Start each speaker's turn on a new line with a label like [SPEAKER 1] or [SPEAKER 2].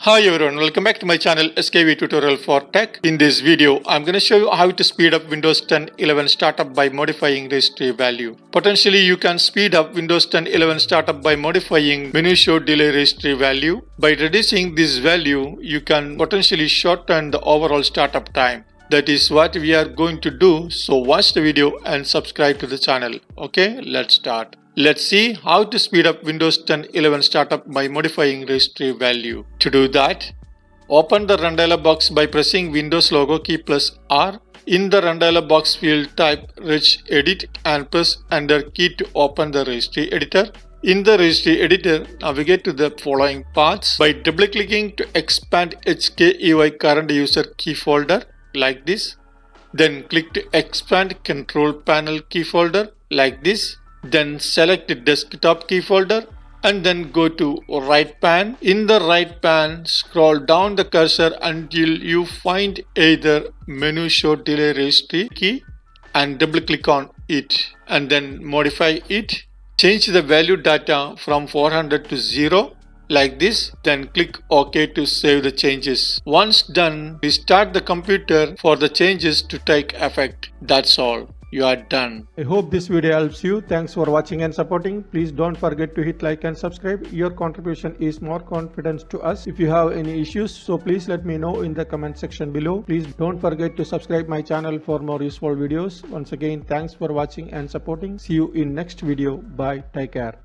[SPEAKER 1] Hi everyone, welcome back to my channel SKV Tutorial for Tech. In this video, I'm going to show you how to speed up Windows 10 11 startup by modifying registry value. Potentially, you can speed up Windows 10 11 startup by modifying menu show delay registry value. By reducing this value, you can potentially shorten the overall startup time. That is what we are going to do, so watch the video and subscribe to the channel. Okay, let's start. Let's see how to speed up Windows 10 11 startup by modifying registry value. To do that, open the Run dialog box by pressing Windows logo key plus R. In the Run dialog box field, type Reg Edit and press Enter key to open the registry editor. In the registry editor, navigate to the following paths by double-clicking to expand HKEY current user key folder like this. Then click to expand control panel key folder like this. Then select the desktop key folder and then go to right pan. In the right pan, scroll down the cursor until you find either menu show delay registry key and double click on it and then modify it. Change the value data from 400 to 0 like this, then click OK to save the changes. Once done, restart the computer for the changes to take effect. That's all. You are done.
[SPEAKER 2] I hope this video helps you. Thanks for watching and supporting. Please don't forget to hit like and subscribe. Your contribution is more confidence to us. If you have any issues, so please let me know in the comment section below. Please don't forget to subscribe my channel for more useful videos. Once again, thanks for watching and supporting. See you in next video. Bye. Take care.